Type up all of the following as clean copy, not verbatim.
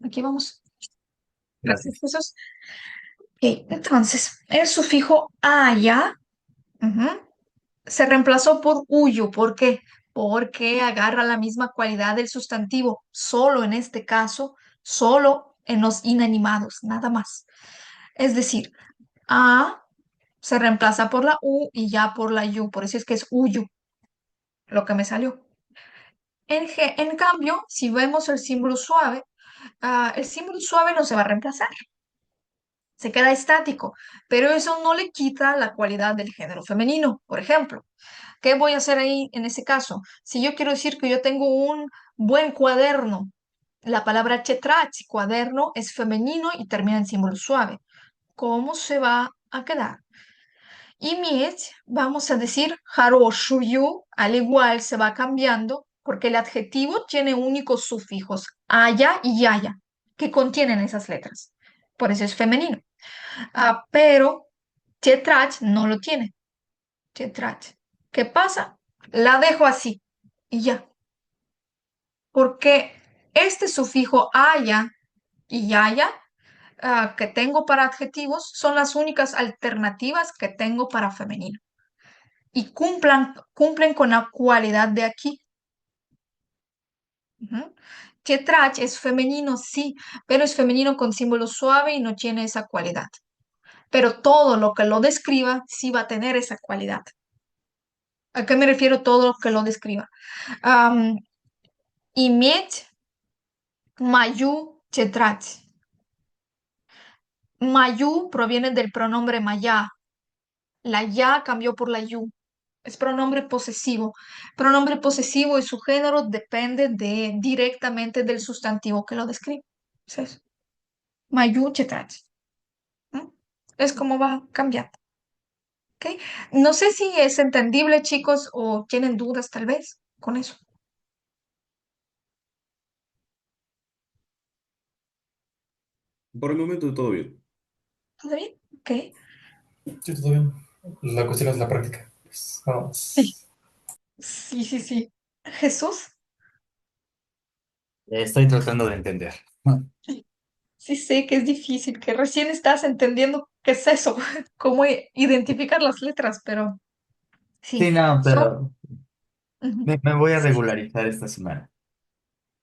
Aquí vamos. Gracias, Gracias. Jesús. Ok, entonces, el sufijo aya ujú, se reemplazó por uyu. ¿Por qué? Porque agarra la misma cualidad del sustantivo, solo en este caso, solo en los inanimados, nada más. Es decir, a se reemplaza por la u y ya por la yu, por eso es que es uyu, lo que me salió. En cambio, si vemos el símbolo suave, el símbolo suave no se va a reemplazar, se queda estático, pero eso no le quita la cualidad del género femenino. Por ejemplo, ¿qué voy a hacer ahí en ese caso? Si yo quiero decir que yo tengo un buen cuaderno, la palabra chetrach, cuaderno, es femenino y termina en símbolo suave. ¿Cómo se va a quedar? Y mieć, vamos a decir haroshuyu, al igual se va cambiando porque el adjetivo tiene únicos sufijos aya y yaya que contienen esas letras. Por eso es femenino. Pero Chetrach no lo tiene. Chetrach. ¿Qué pasa? La dejo así y ya. Porque este sufijo aya y yaya que tengo para adjetivos son las únicas alternativas que tengo para femenino. Y cumplen con la cualidad de aquí. Ujú. Chetrach es femenino, sí, pero es femenino con símbolo suave y no tiene esa cualidad. Pero todo lo que lo describa sí va a tener esa cualidad. ¿A qué me refiero todo lo que lo describa? Um, Imieć, mayu, chetrach. Mayu proviene del pronombre maya. La ya cambió por la yu. Es pronombre posesivo. Pronombre posesivo y su género depende directamente del sustantivo que lo describe. Es eso. Mayu, chetrach. ¿Mm? Es como va cambiando. ¿Ok? No sé si es entendible, chicos, o tienen dudas tal vez con eso. Por el momento todo bien. ¿Todo bien? Ok. Sí, todo bien. La cuestión es la práctica. Pues, nada Sí, más. sí, sí, sí. Jesús. Estoy tratando de entender. Sí, sí sé que es difícil, que recién estás entendiendo qué es eso, cómo identificar las letras, pero sí, Sí, no, son... pero ujú. me voy a Sí, regularizar esta semana.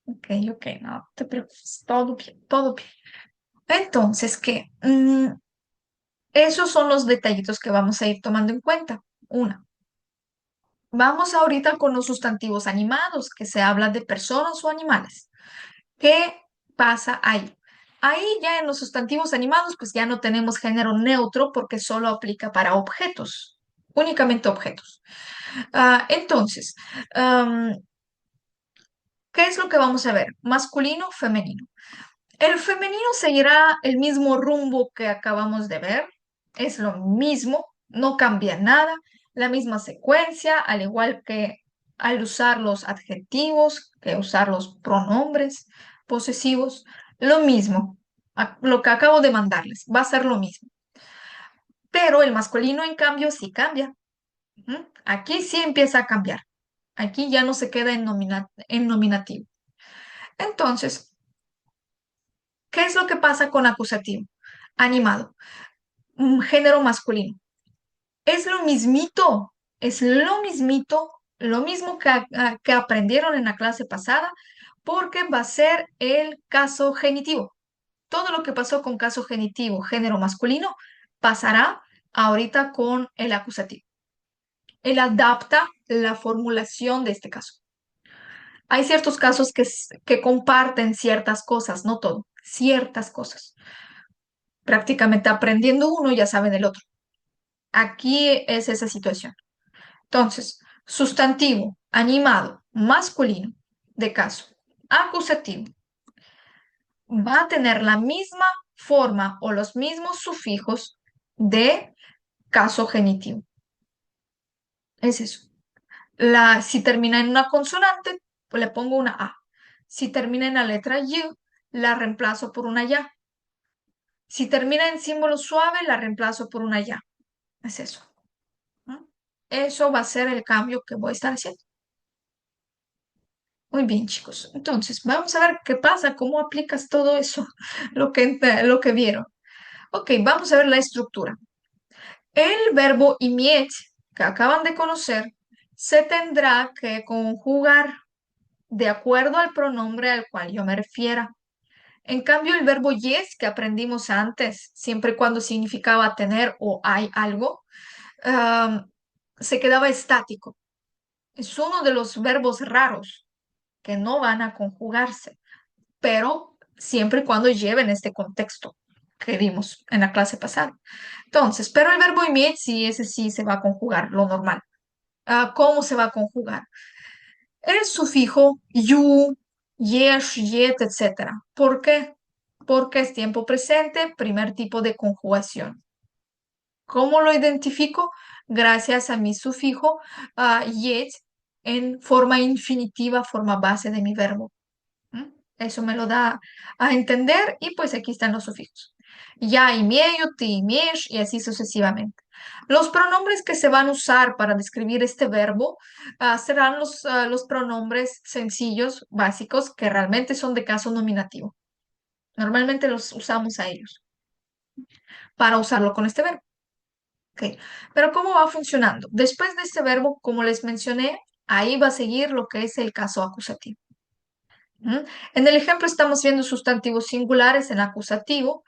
ok, ok, no te preocupes, todo bien, todo bien. Entonces, ¿qué? Esos son los detallitos que vamos a ir tomando en cuenta. Una, vamos ahorita con los sustantivos animados, que se habla de personas o animales. ¿Qué pasa ahí? Ahí ya en los sustantivos animados, pues ya no tenemos género neutro porque solo aplica para objetos, únicamente objetos. Entonces, am, ¿qué es lo que vamos a ver? Masculino, femenino. El femenino seguirá el mismo rumbo que acabamos de ver, es lo mismo, no cambia nada, la misma secuencia, al igual que al usar los adjetivos, que usar los pronombres posesivos, lo mismo, lo que acabo de mandarles, va a ser lo mismo. Pero el masculino, en cambio, sí cambia. Ujú. Aquí sí empieza a cambiar. Aquí ya no se queda en nominativo. Entonces, ¿qué es lo que pasa con acusativo? Animado. Género masculino. Es lo mismo que aprendieron en la clase pasada, porque va a ser el caso genitivo. Todo lo que pasó con caso genitivo, género masculino, pasará ahorita con el acusativo. Él adapta la formulación de este caso. Hay ciertos casos que comparten ciertas cosas, no todo, ciertas cosas. Prácticamente aprendiendo uno ya saben el otro. Aquí es esa situación. Entonces, sustantivo, animado, masculino, de caso, acusativo, va a tener la misma forma o los mismos sufijos de caso genitivo. Es eso. Si termina en una consonante, pues le pongo una A. Si termina en la letra Y, la reemplazo por una Ya. Si termina en símbolo suave, la reemplazo por una Ya. Es eso. ¿No? Eso va a ser el cambio que voy a estar haciendo. Muy bien, chicos. Entonces, vamos a ver qué pasa, cómo aplicas todo eso, lo que vieron. Ok, vamos a ver la estructura. El verbo imieć, que acaban de conocer, se tendrá que conjugar de acuerdo al pronombre al cual yo me refiera. En cambio, el verbo yes, que aprendimos antes, siempre y cuando significaba tener o hay algo, am, se quedaba estático. Es uno de los verbos raros que no van a conjugarse, pero siempre y cuando lleven este contexto que vimos en la clase pasada. Entonces, pero el verbo imitare, sí, ese sí se va a conjugar, lo normal. ¿Cómo se va a conjugar? El sufijo you, yes, yet, etc. ¿Por qué? Porque es tiempo presente, primer tipo de conjugación. ¿Cómo lo identifico? Gracias a mi sufijo yet en forma infinitiva, forma base de mi verbo. ¿Mm? Eso me lo da a entender y pues aquí están los sufijos. Ya y medio, ti y mesh y así sucesivamente. Los pronombres que se van a usar para describir este verbo serán los pronombres sencillos, básicos, que realmente son de caso nominativo. Normalmente los usamos a ellos para usarlo con este verbo. Ok. Pero ¿cómo va funcionando? Después de este verbo, como les mencioné, ahí va a seguir lo que es el caso acusativo. ¿Mm? En el ejemplo estamos viendo sustantivos singulares en acusativo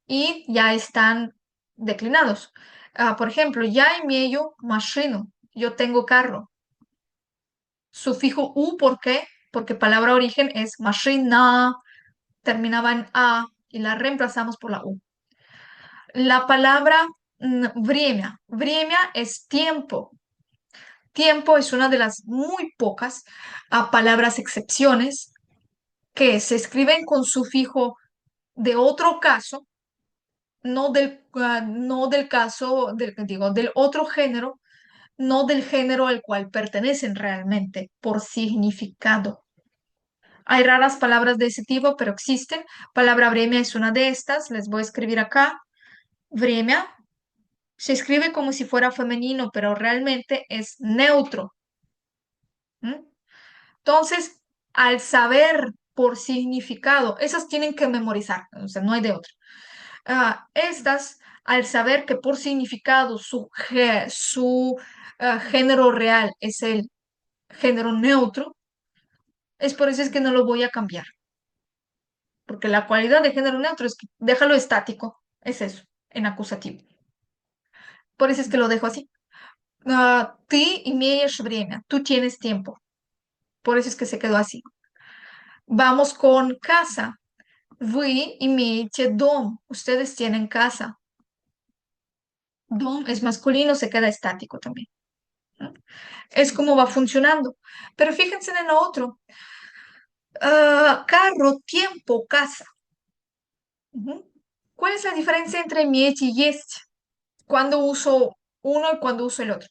y ya están declinados. Por ejemplo, ya имею машину, yo tengo carro. Sufijo u, ¿por qué? Porque palabra origen es машина, terminaba en a y la reemplazamos por la u. La palabra время, время es tiempo. Tiempo es una de las muy pocas palabras excepciones que se escriben con sufijo de otro caso, no del caso, digo, del otro género, no del género al cual pertenecen realmente por significado. Hay raras palabras de ese tipo, pero existen. Palabra vremia es una de estas. Les voy a escribir acá. Vremia se escribe como si fuera femenino, pero realmente es neutro. ¿Mm? Entonces, al saber por significado, esas tienen que memorizar, o sea, no hay de otra. Estas, al saber que por significado su género real es el género neutro, es por eso es que no lo voy a cambiar, porque la cualidad de género neutro es que déjalo estático, es eso, en acusativo. Por eso es que lo dejo así. Ты имеешь время, tú tienes tiempo, por eso es que se quedó así. Vamos con casa. Вы имеете дом, ustedes tienen casa. Dom es masculino, se queda estático también. ¿No? Es como va funcionando. Pero fíjense en lo otro. Carro, tiempo, casa. Ujú. ¿Cuál es la diferencia entre mieć y есть? Cuando uso uno y cuando uso el otro.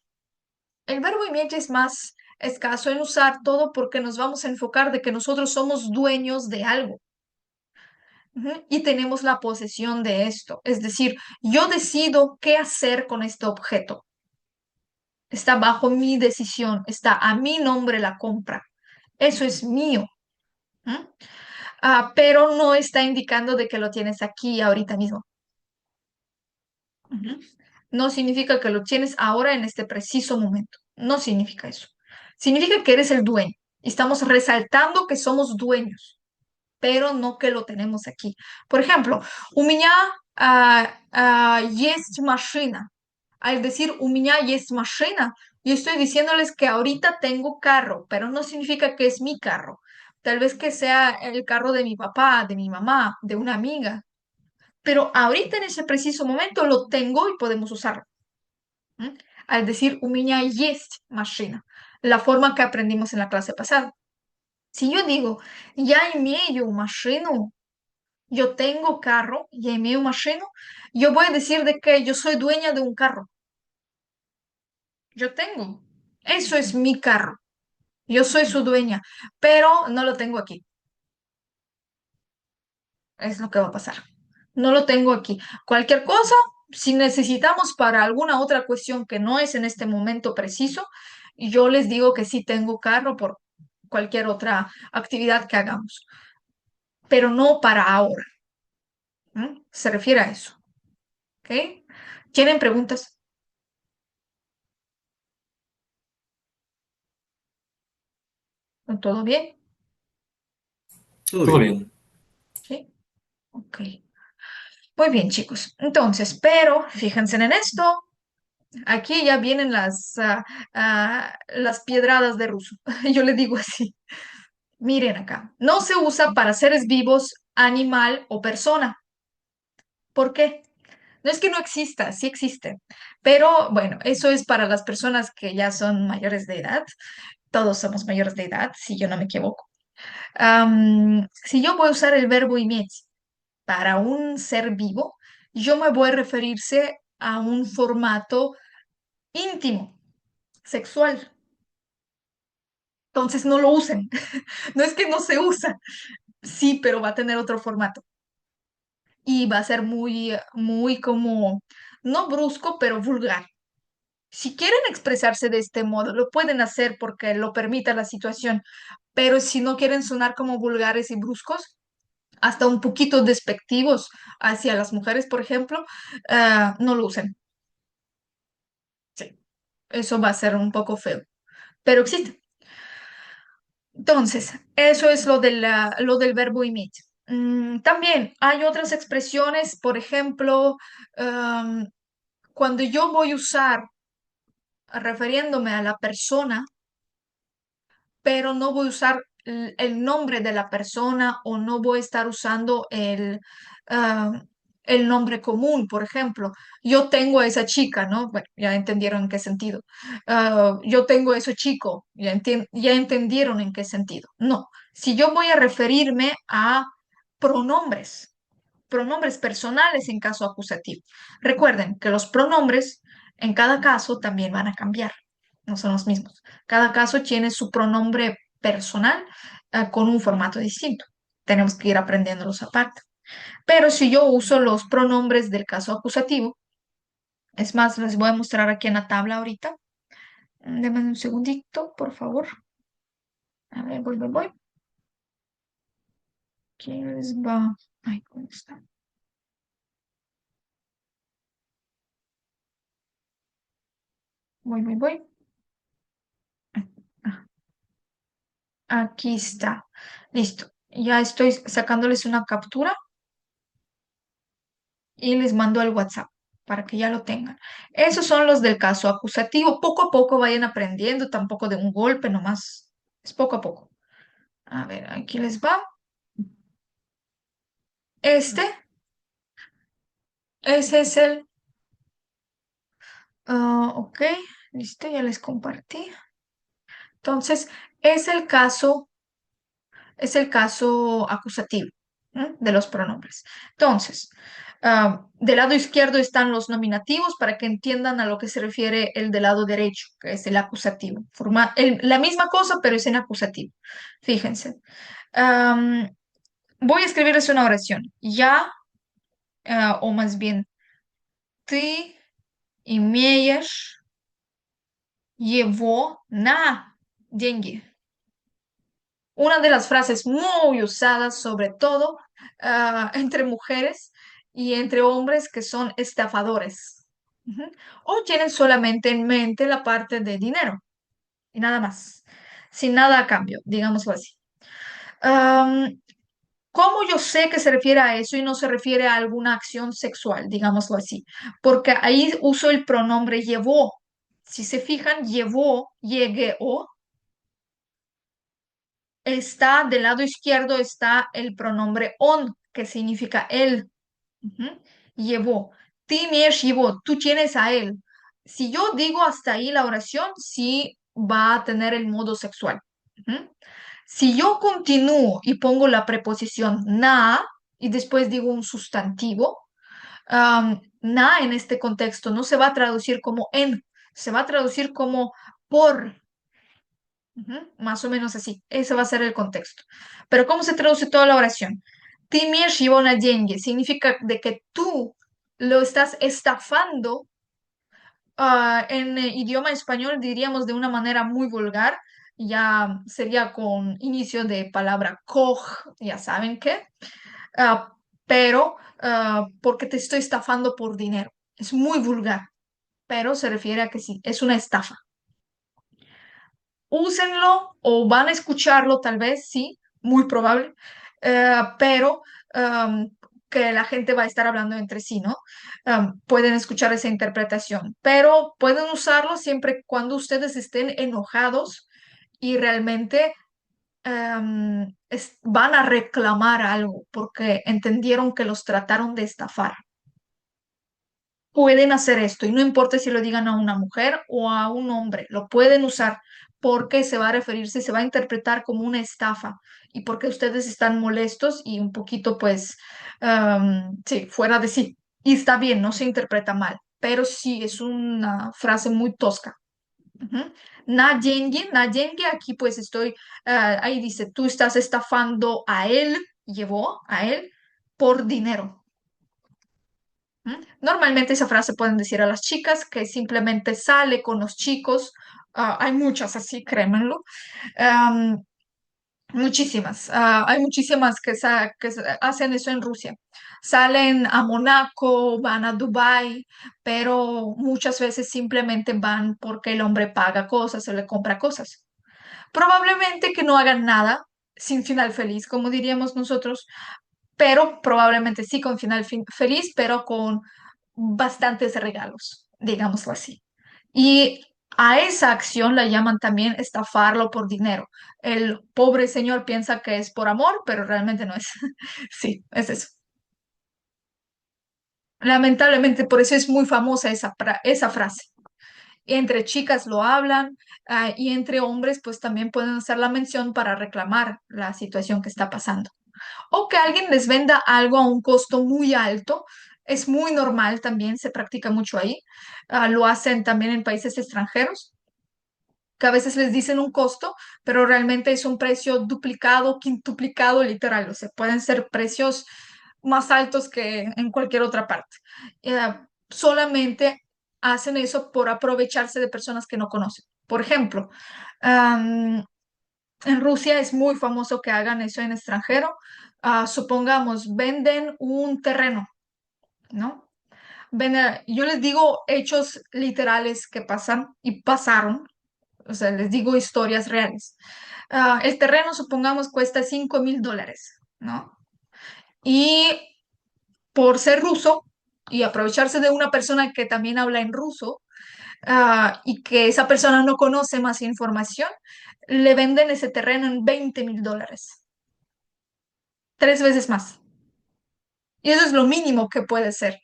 El verbo mieć es más escaso en usar todo porque nos vamos a enfocar de que nosotros somos dueños de algo. Ujú. Y tenemos la posesión de esto. Es decir, yo decido qué hacer con este objeto. Está bajo mi decisión, está a mi nombre la compra. Eso es mío. ¿Mm? Pero no está indicando de que lo tienes aquí ahorita mismo. Ujú. No significa que lo tienes ahora en este preciso momento. No significa eso. Significa que eres el dueño. Estamos resaltando que somos dueños, pero no que lo tenemos aquí. Por ejemplo, у меня есть машина. Al decir у меня есть машина, yo estoy diciéndoles que ahorita tengo carro, pero no significa que es mi carro. Tal vez que sea el carro de mi papá, de mi mamá, de una amiga, pero ahorita en ese preciso momento lo tengo y podemos usarlo. ¿Mm? Al decir у меня есть машина, la forma que aprendimos en la clase pasada. Si yo digo я имею машину, yo tengo carro, я имею машину, yo voy a decir de que yo soy dueña de un carro. Yo tengo. Eso es mi carro. Yo soy su dueña, pero no lo tengo aquí. Es lo que va a pasar. No lo tengo aquí. Cualquier cosa, si necesitamos para alguna otra cuestión que no es en este momento preciso, yo les digo que sí tengo carro cualquier otra actividad que hagamos, pero no para ahora. Se refiere a eso. ¿Ok? ¿Tienen preguntas? ¿Todo bien? Todo Todo bien. bien. Sí. Ok. Muy bien, chicos. Entonces, pero fíjense en esto. Aquí ya vienen las piedradas de ruso. Yo le digo así. Miren acá. No se usa para seres vivos, animal o persona. ¿Por qué? No es que no exista, sí existe. Pero bueno, eso es para las personas que ya son mayores de edad. Todos somos mayores de edad, si yo no me equivoco. Si yo voy a usar el verbo imieć para un ser vivo, yo me voy a referirse a un formato íntimo, sexual. Entonces no lo usen. No es que no se usa, sí, pero va a tener otro formato. Y va a ser muy como, no brusco, pero vulgar. Si quieren expresarse de este modo, lo pueden hacer porque lo permita la situación, pero si no quieren sonar como vulgares y bruscos, hasta un poquito despectivos hacia las mujeres, por ejemplo, no lo usen. Sí, eso va a ser un poco feo, pero existe. Entonces, eso es lo del verbo imit. También hay otras expresiones, por ejemplo, cuando yo voy a usar refiriéndome a la persona, pero no voy a usar el nombre de la persona o no voy a estar usando ah, el nombre común, por ejemplo. Yo tengo a esa chica, ¿no? Bueno, ya entendieron en qué sentido. Yo tengo a ese chico, ya entendieron en qué sentido. No, si yo voy a referirme a pronombres, pronombres personales en caso acusativo. Recuerden que los pronombres en cada caso también van a cambiar, no son los mismos. Cada caso tiene su pronombre personal con un formato distinto. Tenemos que ir aprendiéndolos aparte. Pero si yo uso los pronombres del caso acusativo, es más, les voy a mostrar aquí en la tabla ahorita. Denme un segundito, por favor. A ver, voy. ¿Quién les va? Ay, ¿cómo está? Voy. Ah, aquí está. Listo. Ya estoy sacándoles una captura y les mando al WhatsApp para que ya lo tengan. Esos son los del caso acusativo. Poco a poco vayan aprendiendo, tampoco de un golpe nomás. Es poco a poco. A ver, aquí les va. Este, ese es ok, listo, ya les compartí. Entonces, es el caso es el caso acusativo, ¿m? De los pronombres. Entonces, del lado izquierdo están los nominativos para que entiendan a lo que se refiere el del lado derecho, que es el acusativo. La misma cosa, pero es en acusativo. Fíjense. Am, Voy a escribirles una oración. Ya, o más bien, ты имеешь его на деньги. Una de las frases muy usadas, sobre todo entre mujeres y entre hombres que son estafadores. Ujú. O tienen solamente en mente la parte de dinero y nada más, sin nada a cambio, digámoslo así. Am, ¿Cómo yo sé que se refiere a eso y no se refiere a alguna acción sexual, digámoslo así? Porque ahí uso el pronombre llevó. Si se fijan, llevó, llegué o está del lado izquierdo está el pronombre on, que significa él. Ujú. Llevó. Tienes llevó, tú tienes a él. Si yo digo hasta ahí la oración, sí va a tener el modo sexual. Ujú. Si yo continúo y pongo la preposición na y después digo un sustantivo, na en este contexto no se va a traducir como en, se va a traducir como por. Ujú, más o menos así. Ese va a ser el contexto. Pero ¿cómo se traduce toda la oración? Timir Shivona Деньги significa de que tú lo estás estafando. En idioma español diríamos de una manera muy vulgar. ya sería con inicio de palabra koch, ya saben qué, pero porque te estoy estafando por dinero. Es muy vulgar, pero se refiere a que sí, es una estafa. Úsenlo o van a escucharlo tal vez, sí, muy probable, pero que la gente va a estar hablando entre sí, ¿no? Pueden escuchar esa interpretación, pero pueden usarlo siempre cuando ustedes estén enojados y realmente van a reclamar algo porque entendieron que los trataron de estafar. Pueden hacer esto y no importa si lo digan a una mujer o a un hombre, lo pueden usar porque se va a referirse, se va a interpretar como una estafa y porque ustedes están molestos y un poquito pues, sí, fuera de sí. Y está bien, no se interpreta mal, pero sí es una frase muy tosca. Ujú. Na yengi, aquí pues estoy, ahí dice, tú estás estafando a él, llevó a él por dinero. ¿Mm? Normalmente esa frase pueden decir a las chicas que simplemente sale con los chicos. Hay muchas así, créemenlo. Am, muchísimas. Hay muchísimas hacen eso en Rusia. Salen a Monaco, van a Dubái, pero muchas veces simplemente van porque el hombre paga cosas o le compra cosas. Probablemente que no hagan nada sin final feliz, como diríamos nosotros, pero probablemente sí con feliz, pero con bastantes regalos, digámoslo así. Y a esa acción la llaman también estafarlo por dinero. El pobre señor piensa que es por amor, pero realmente no es. Sí, es eso. Lamentablemente, por eso es muy famosa esa frase. Entre chicas lo hablan, y entre hombres, pues también pueden hacer la mención para reclamar la situación que está pasando. O que alguien les venda algo a un costo muy alto. Es muy normal también, se practica mucho ahí. Lo hacen también en países extranjeros, que a veces les dicen un costo, pero realmente es un precio duplicado, quintuplicado, literal. O sea, pueden ser precios más altos que en cualquier otra parte. Solamente hacen eso por aprovecharse de personas que no conocen. Por ejemplo, en Rusia es muy famoso que hagan eso en extranjero. Supongamos, venden un terreno, ¿no? Yo les digo hechos literales que pasan y pasaron, o sea, les digo historias reales. El terreno, supongamos, cuesta $5,000, ¿no? Y por ser ruso y aprovecharse de una persona que también habla en ruso, y que esa persona no conoce más información, le venden ese terreno en $20,000, 3 veces más. Y eso es lo mínimo que puede ser.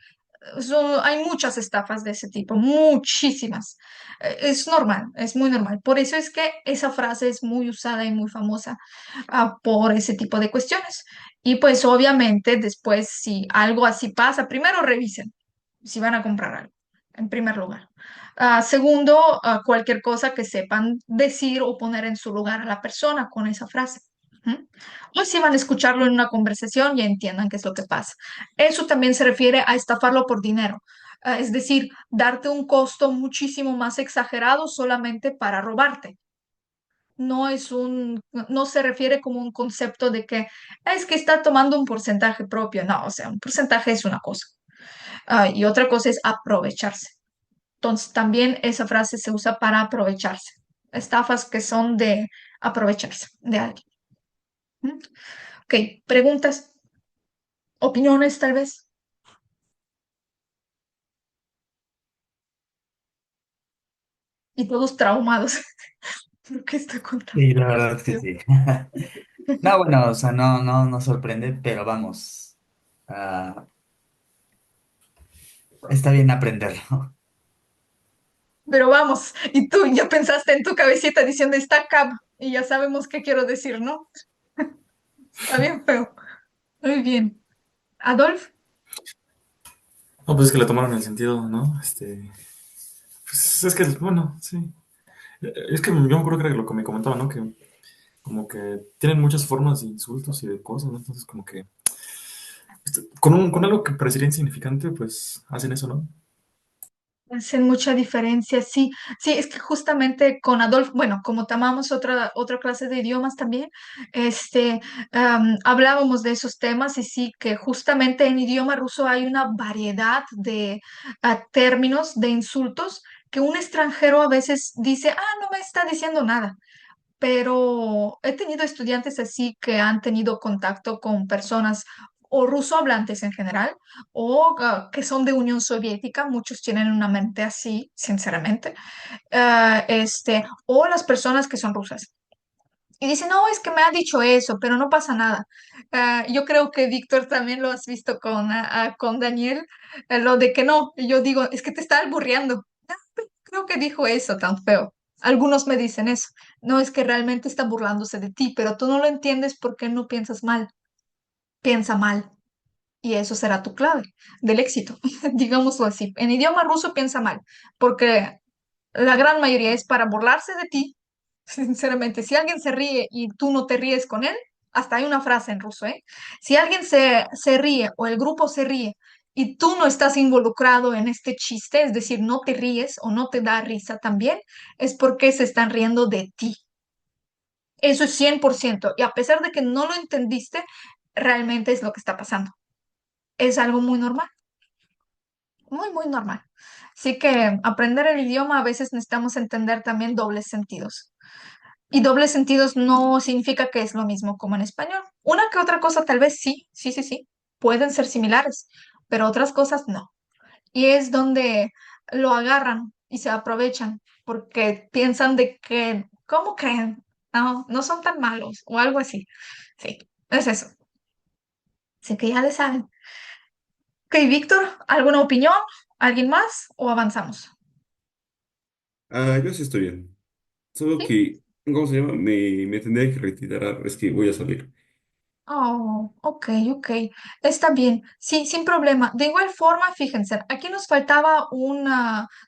Hay muchas estafas de ese tipo, muchísimas. Es normal, es muy normal. Por eso es que esa frase es muy usada y muy famosa, por ese tipo de cuestiones. Y pues obviamente después, si algo así pasa, primero revisen si van a comprar algo, en primer lugar. Segundo, cualquier cosa que sepan decir o poner en su lugar a la persona con esa frase. ¿Mm? O si van a escucharlo en una conversación y entiendan qué es lo que pasa. Eso también se refiere a estafarlo por dinero. Es decir, darte un costo muchísimo más exagerado solamente para robarte. No se refiere como un concepto de que es que está tomando un porcentaje propio. No, o sea, un porcentaje es una cosa. Y otra cosa es aprovecharse. Entonces, también esa frase se usa para aprovecharse. Estafas que son de aprovecharse de alguien. ¿Mm? Ok, preguntas, opiniones tal vez. Y todos traumados. ¿Por qué estoy contando? Sí, la verdad es que sí. No, bueno, o sea, no sorprende, pero vamos. ah, Está bien aprenderlo. Pero vamos, y tú ya pensaste en tu cabecita diciendo está cab y ya sabemos qué quiero decir, ¿no? Está bien feo. Muy bien. Adolf, No, pues es que le tomaron el sentido, ¿no? Pues es que, bueno, sí. Es que yo me acuerdo que era lo que me comentaba, ¿no? Que como que tienen muchas formas de insultos y de cosas, ¿no? Entonces como que con algo que parecería insignificante, pues hacen eso, ¿no? Hacen mucha diferencia, sí, sí, es que justamente con Adolfo, bueno, como tomamos otra clase de idiomas también, este, hablábamos de esos temas y sí, que justamente en idioma ruso hay una variedad de términos, de insultos, que un extranjero a veces dice, no me está diciendo nada, pero he tenido estudiantes así que han tenido contacto con personas o ruso hablantes en general, o que son de Unión Soviética, muchos tienen una mente así, sinceramente, o las personas que son rusas. Y dicen, no, es que me ha dicho eso, pero no pasa nada. Yo creo que Víctor también lo has visto con Daniel, lo de que no, y yo digo, es que te está alburreando. Creo que dijo eso tan feo. Algunos me dicen eso. No, es que realmente está burlándose de ti, pero tú no lo entiendes porque no piensas mal. Piensa mal. Y eso será tu clave del éxito, digámoslo así. En idioma ruso piensa mal, porque la gran mayoría es para burlarse de ti. Sinceramente, si alguien se ríe y tú no te ríes con él, hasta hay una frase en ruso, ¿eh? Si alguien se ríe o el grupo se ríe y tú no estás involucrado en este chiste, es decir, no te ríes o no te da risa también, es porque se están riendo de ti. Eso es 100%. Y a pesar de que no lo entendiste, realmente es lo que está pasando. Es algo muy normal, muy, muy normal. Así que aprender el idioma a veces necesitamos entender también dobles sentidos. Y dobles sentidos no significa que es lo mismo como en español. Una que otra cosa tal vez sí, sí, sí, sí, pueden ser similares, pero otras cosas no. Y es donde lo agarran y se aprovechan porque piensan de que, ¿cómo creen? No, no son tan malos o algo así. Sí, es eso. Así que ya le saben. Ok, Víctor, ¿alguna opinión? ¿Alguien más? ¿O avanzamos? Yo sí estoy bien. Solo Sí. que, ¿cómo se llama? Me tendré que retirar. Es que voy a salir. Oh, ok, ok. Está bien. Sí, sin problema. De igual forma, fíjense, aquí nos faltaba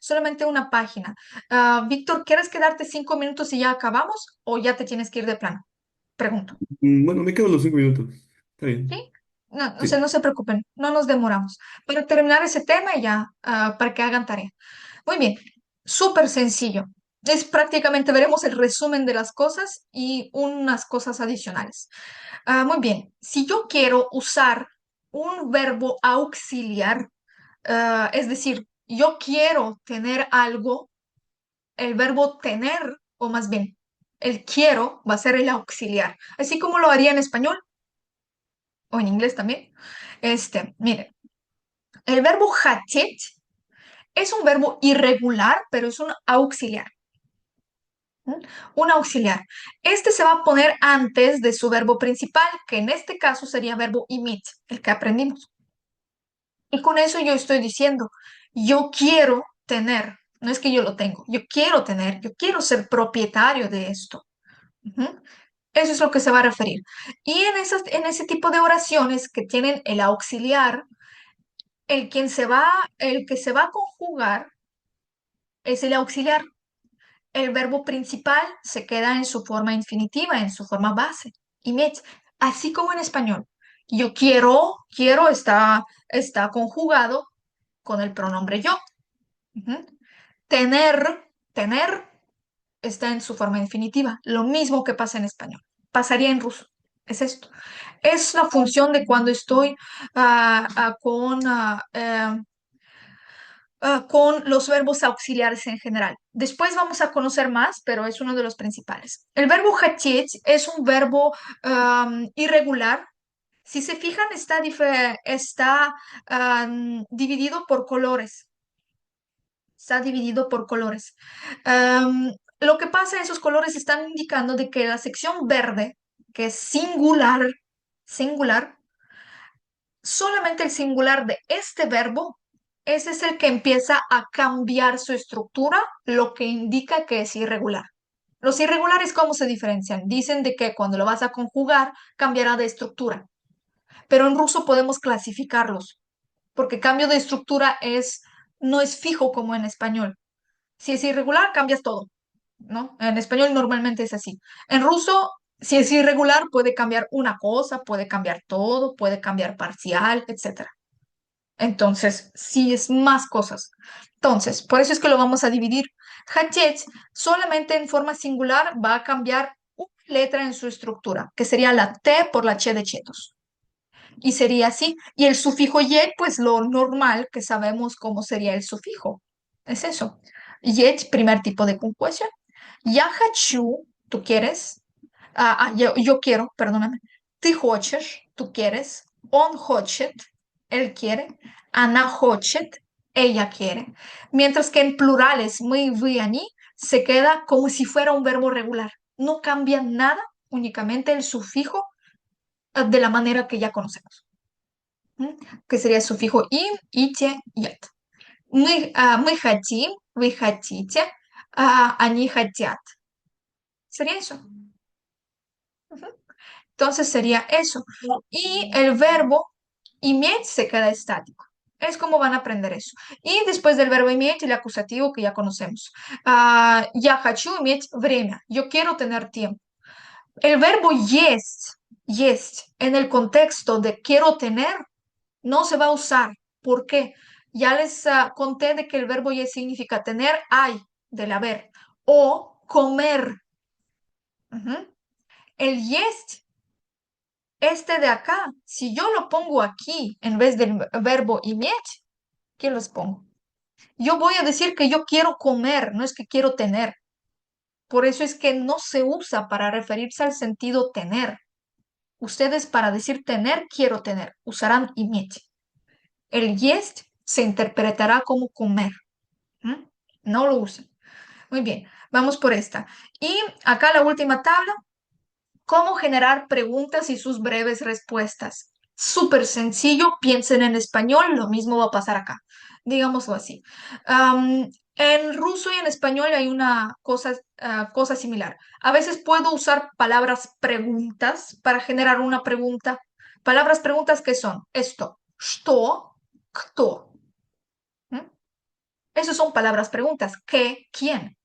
solamente una página. Víctor, ¿quieres quedarte 5 minutos y ya acabamos? ¿O ya te tienes que ir de plano? Pregunto. Bueno, me quedo los 5 minutos. Está ¿Sí? bien. No, Sí. no se preocupen, no nos demoramos. Para terminar ese tema y ya, para que hagan tarea. Muy bien, súper sencillo. Es prácticamente, veremos el resumen de las cosas y unas cosas adicionales. Muy bien, si yo quiero usar un verbo auxiliar, es decir, yo quiero tener algo, el verbo tener, o más bien, el quiero va a ser el auxiliar, así como lo haría en español o en inglés también. Miren, el verbo хотеть es un verbo irregular, pero es un auxiliar. ¿Mm? Un auxiliar. Este se va a poner antes de su verbo principal, que en este caso sería verbo imitь, el que aprendimos. Y con eso yo estoy diciendo, yo quiero tener, no es que yo lo tengo, yo quiero tener, yo quiero ser propietario de esto. Ujú. Eso es lo que se va a referir. Y en ese tipo de oraciones que tienen el auxiliar, el que se va a conjugar es el auxiliar. El verbo principal se queda en su forma infinitiva, en su forma base. Imitz, así como en español. Yo quiero está conjugado con el pronombre yo. Ujú. Tener está en su forma infinitiva. Lo mismo que pasa en español. Pasaría en ruso. Es esto. Es la función de cuando estoy con los verbos auxiliares en general. Después vamos a conocer más, pero es uno de los principales. El verbo хотеть es un verbo irregular. Si se fijan, está dividido por colores. Está dividido por colores. Lo que pasa, esos colores están indicando de que la sección verde, que es singular, solamente el singular de este verbo, ese es el que empieza a cambiar su estructura, lo que indica que es irregular. Los irregulares, ¿cómo se diferencian? Dicen de que cuando lo vas a conjugar, cambiará de estructura, pero en ruso podemos clasificarlos, porque cambio de estructura no es fijo como en español. Si es irregular, cambias todo, ¿no? En español normalmente es así. En ruso, si es irregular, puede cambiar una cosa, puede cambiar todo, puede cambiar parcial, etcétera. Entonces, sí es más cosas. Entonces, por eso es que lo vamos a dividir. Хотеть solamente en forma singular va a cambiar una letra en su estructura, que sería la T por la Ch de chetos. Y sería así. Y el sufijo yet, pues lo normal que sabemos cómo sería el sufijo. Es eso. Yet, primer tipo de conjugación. Я хочу, tú quieres. Yo quiero, perdóname. Ты хочешь, tú quieres. Он хочет, él quiere. Она хочет, ella quiere. Mientras que en plurales, мы, вы, они, se queda como si fuera un verbo regular. No cambia nada, únicamente el sufijo de la manera que ya conocemos. ¿Mm? Que sería el sufijo им, ите, ят. Мы хотим, вы хотите, они хотят. Sería eso. Ujú. Entonces sería eso. Y el verbo иметь se queda estático. Es como van a aprender eso. Y después del verbo иметь, el acusativo que ya conocemos. Я хочу иметь время. Yo quiero tener tiempo. El verbo есть, en el contexto de quiero tener, no se va a usar. ¿Por qué? Ya les conté de que el verbo yes significa tener, hay, del haber, o comer. Ujú. El есть, este de acá, si yo lo pongo aquí en vez del verbo иметь, ¿qué los pongo? Yo voy a decir que yo quiero comer, no es que quiero tener. Por eso es que no se usa para referirse al sentido tener. Ustedes para decir tener, quiero tener, usarán иметь. El есть se interpretará como comer. ¿Mm? No lo usen. Muy bien, vamos por esta. Y acá la última tabla, cómo generar preguntas y sus breves respuestas. Súper sencillo, piensen en español, lo mismo va a pasar acá. Digámoslo así. En ruso y en español hay una cosa similar. A veces puedo usar palabras preguntas para generar una pregunta. Palabras preguntas que son esto, что, кто. ¿Mm? Esas son palabras preguntas. ¿Qué? ¿Quién?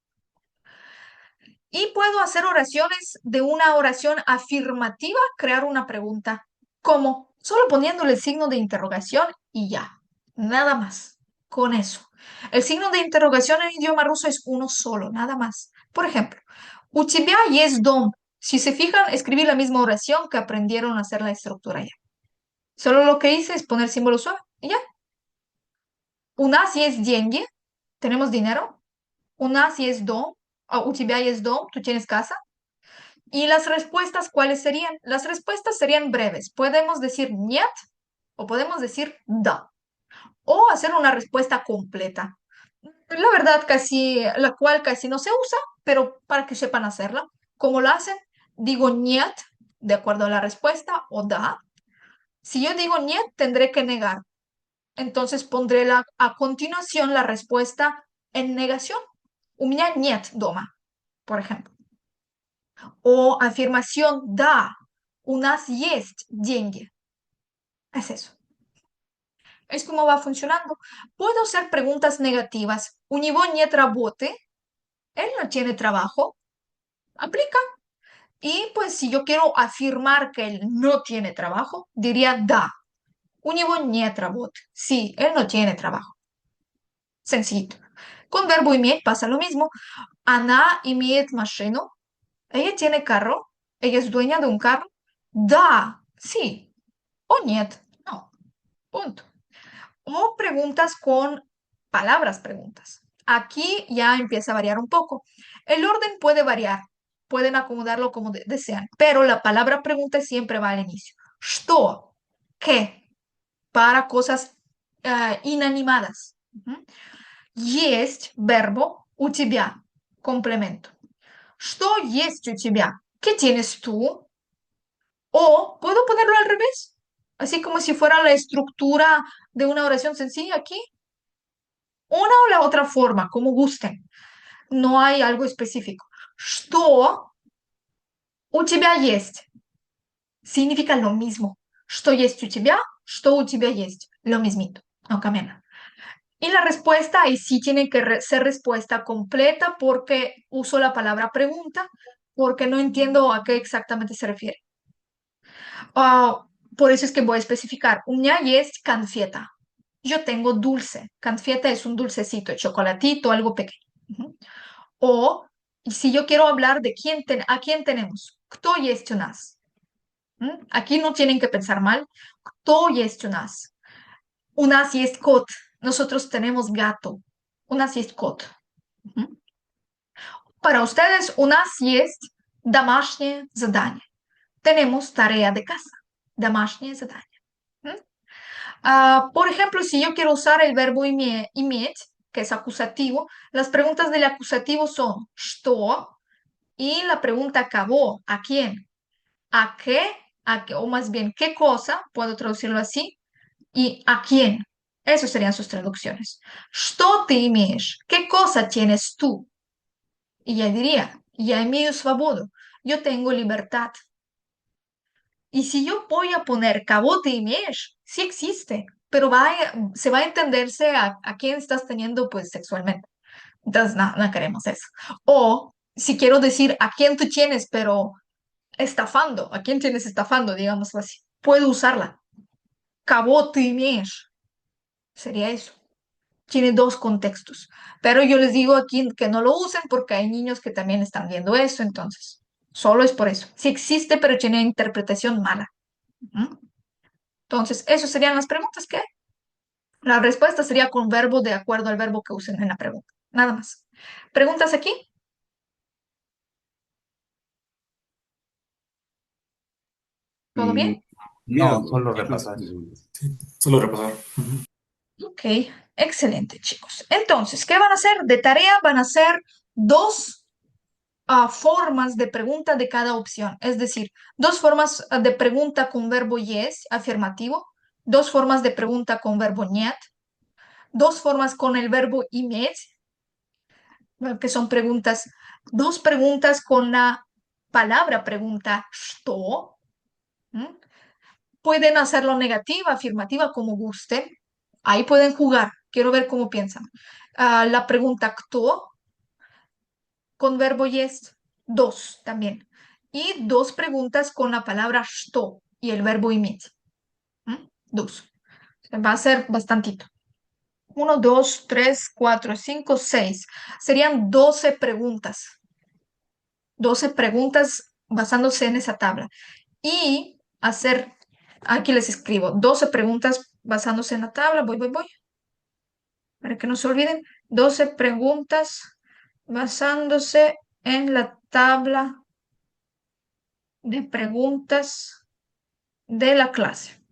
Y puedo hacer oraciones de una oración afirmativa, crear una pregunta. ¿Cómo? Solo poniéndole el signo de interrogación y ya. Nada más. Con eso. El signo de interrogación en idioma ruso es uno solo, nada más. Por ejemplo, у тебя есть дом. Si se fijan, escribí la misma oración que aprendieron a hacer la estructura ya. Solo lo que hice es poner símbolo suave y ya. У нас есть деньги. Tenemos dinero. У нас есть дом. У тебя есть дом. Tú tienes casa. ¿Y las respuestas cuáles serían? Las respuestas serían breves. Podemos decir нет o podemos decir да. O hacer una respuesta completa. La verdad, la cual casi no se usa, pero para que sepan hacerla. ¿Cómo lo hacen? Digo нет de acuerdo a la respuesta o да. Si yo digo нет, tendré que negar. Entonces pondré a continuación la respuesta en negación. У меня нет дома, por ejemplo. O afirmación да, у нас есть деньги. Es eso. Es como va funcionando. Puedo hacer preguntas negativas. У него нет работы. Él no tiene trabajo. Aplica. Y pues si yo quiero afirmar que él no tiene trabajo, diría да. У него нет работы. Sí, él no tiene trabajo. Sencillo. Con verbo иметь pasa lo mismo. Она имеет машину. Ella tiene carro. Ella es dueña de un carro. Да, sí. O нет. No. Punto. O preguntas con palabras preguntas. Aquí ya empieza a variar un poco. El orden puede variar. Pueden acomodarlo como desean. Pero la palabra pregunta siempre va al inicio. Что? ¿Qué? Para cosas inanimadas. Ujú. Есть verbo, у тебя, complemento. Что есть у тебя? ¿Qué tienes tú? O puedo ponerlo al revés, así como si fuera la estructura de una oración sencilla aquí. Una o la otra forma, como gusten. No hay algo específico. Что у тебя есть? Significa lo mismo. Что есть у тебя? Что у тебя есть? Lo mismito. No cambia nada. Y la respuesta ahí sí tiene que ser respuesta completa porque uso la palabra pregunta, porque no entiendo a qué exactamente se refiere. Por eso es que voy a especificar. У меня есть конфета. yo tengo dulce. Confieta es un dulcecito, chocolatito, algo pequeño. Ujú. O y si yo quiero hablar de a quién tenemos. Кто есть у нас? Aquí no tienen que pensar mal. Кто есть у нас? У нас есть кот. Nosotros tenemos gato. У нас есть кот. Ujú. Para ustedes, у нас есть домашнее задание. Tenemos tarea de casa. Домашнее задание. Por ejemplo, si yo quiero usar el verbo иметь, que es acusativo, las preguntas del acusativo son что y la pregunta кого, ¿a quién? ¿A qué? O más bien, ¿qué cosa? Puedo traducirlo así. ¿Y a quién? Esas serían sus traducciones. Что ты имеешь? ¿Qué cosa tienes tú? Y ya diría, я имею свободу. Yo tengo libertad. Y si yo voy a poner кого ты имеешь, sí existe, pero se va a entenderse a quién estás teniendo pues sexualmente. Entonces, no, no queremos eso. O si quiero decir a quién tú tienes, pero estafando, a quién tienes estafando, digámoslo así, puedo usarla. Кого ты имеешь. Sería eso. Tiene dos contextos. Pero yo les digo aquí que no lo usen porque hay niños que también están viendo eso, entonces, solo es por eso. Sí existe, pero tiene interpretación mala. Ujú. Entonces, esas serían las preguntas que hay. La respuesta sería con verbo de acuerdo al verbo que usen en la pregunta. Nada más. ¿Preguntas aquí? ¿Todo Mm, bien? mira, No, solo otras repasar. preguntas. Solo repasar. Ujú. Ok, excelente, chicos. Entonces, ¿qué van a hacer? De tarea van a hacer dos formas de pregunta de cada opción. Es decir, dos formas de pregunta con verbo yes, afirmativo, dos formas de pregunta con verbo нет, dos formas con el verbo иметь, que son preguntas, dos preguntas con la palabra pregunta что. ¿Mm? Pueden hacerlo negativa, afirmativa, como gusten. Ahí pueden jugar. Quiero ver cómo piensan. La pregunta кто con verbo yes, dos también. Y dos preguntas con la palabra что y el verbo иметь. Dos. Va a ser bastantito. Uno, dos, tres, cuatro, cinco, seis. Serían 12 preguntas. 12 preguntas basándose en esa tabla. Y hacer, aquí les escribo, 12 preguntas basándose en la tabla. Voy. Para que no se olviden, 12 preguntas basándose en la tabla de preguntas de la clase.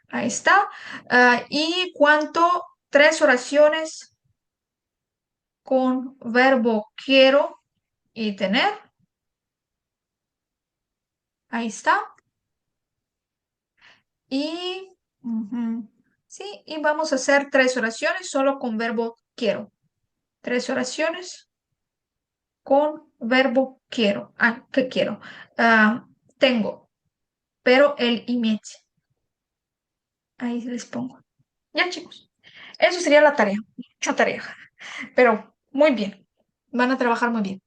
Ahí está. ¿Y cuánto? Tres oraciones con verbo quiero y tener. Ahí está. Y sí, y vamos a hacer tres oraciones solo con verbo quiero. Tres oraciones con verbo quiero. ¿Qué quiero? Tengo, pero el immediate. Ahí les pongo. Ya, chicos. Eso sería la tarea. Mucha tarea. Pero muy bien. Van a trabajar muy bien.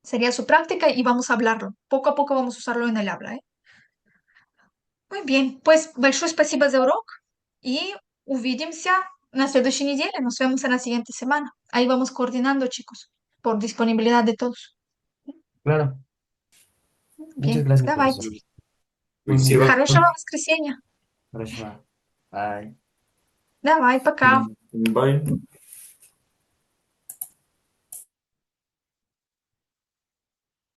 Sería su práctica y vamos a hablarlo. Poco a poco vamos a usarlo en el habla, ¿eh? Muy bien. Pues большое спасибо за урок y увидимся на следующей неделе. Nos vemos en la siguiente semana. Ahí vamos coordinando, chicos, por disponibilidad de todos. Claro. Muchas Bien. gracias, Давайте. profesor. Sí, va. Хорошего воскресенья. Хорошо. Bye. Давай, пока. Bye.